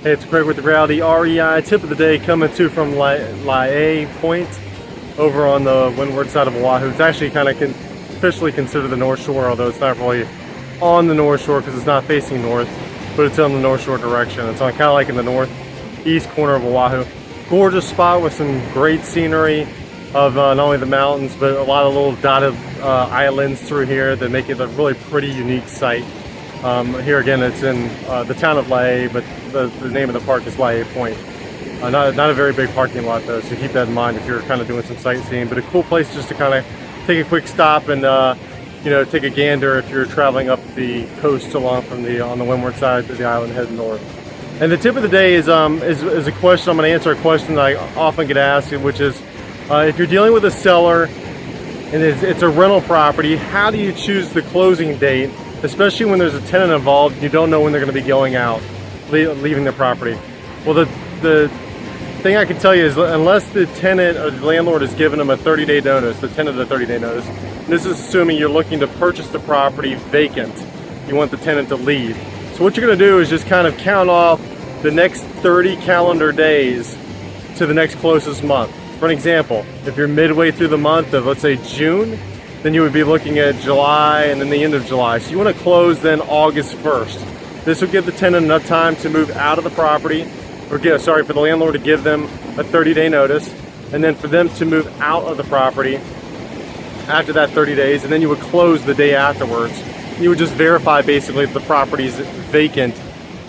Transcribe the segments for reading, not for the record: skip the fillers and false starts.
Hey, it's Greg with the Reality REI. Tip of the day coming to you from Laie Point over on the windward side of Oahu. It's actually kind of officially considered the North Shore, although it's not really on the North Shore because it's not facing north, but it's on the North Shore direction. It's on kind of like in the northeast corner of Oahu. Gorgeous spot with some great scenery of not only the mountains, but a lot of little dotted islands through here that make it a really pretty unique site. Here again, it's in the town of Laie, but the name of the park is Laie Point. Not a very big parking lot though, so keep that in mind if you're kind of doing some sightseeing. But a cool place just to kind of take a quick stop and you know, take a gander if you're traveling up the coast along from on the windward side of the island heading north. And the tip of the day is a question. I'm going to answer a question that I often get asked, which is if you're dealing with a seller and it's a rental property, how do you choose the closing date, especially when there's a tenant involved and you don't know when they're going to be going out, leaving the property? Well, the thing I can tell you is unless the tenant or the landlord has given them a 30-day notice, the tenant a 30-day notice, and this is assuming you're looking to purchase the property vacant, you want the tenant to leave. So what you're going to do is just kind of count off the next 30 calendar days to the next closest month. For an example, if you're midway through the month of, let's say, June, then you would be looking at July and then the end of July. So you want to close then August 1st. This will give the tenant enough time to move out of the property, or for the landlord to give them a 30-day notice, and then for them to move out of the property after that 30 days, and then you would close the day afterwards. You would just verify basically that the property is vacant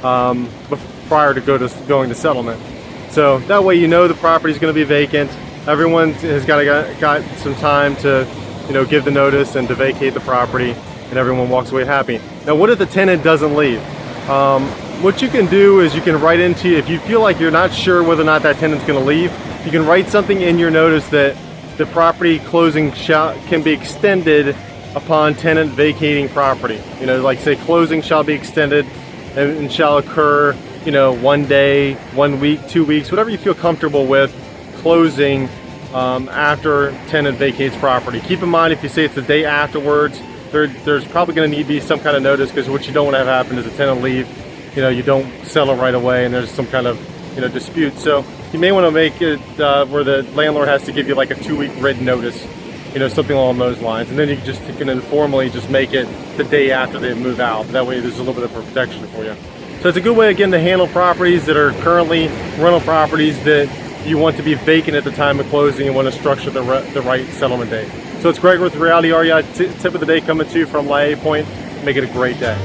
prior to going to settlement. So that way you know the property is going to be vacant. Everyone has got some time to, you know, give the notice and to vacate the property, and everyone walks away happy. Now, what if the tenant doesn't leave? What you can do is you can write into, if you feel like you're not sure whether or not that tenant's going to leave, you can write something in your notice that the property closing can be extended upon tenant vacating property. You know, like say closing shall be extended and shall occur, you know, 1 day, 1 week, 2 weeks, whatever you feel comfortable with closing after tenant vacates property. Keep in mind, if you say it's the day afterwards, there's probably going to need to be some kind of notice, because what you don't want to have happen is a tenant leave, you know, you don't settle right away and there's some kind of, you know, dispute. So you may want to make it where the landlord has to give you like a 2-week written notice, you know, something along those lines, and then you can informally just make it the day after they move out. That way there's a little bit of protection for you. So it's a good way again to handle properties that are currently rental properties that you want to be vacant at the time of closing and want to structure the right settlement date. So it's Greg with Reality REI. Tip of the day coming to you from Laie Point. Make it a great day.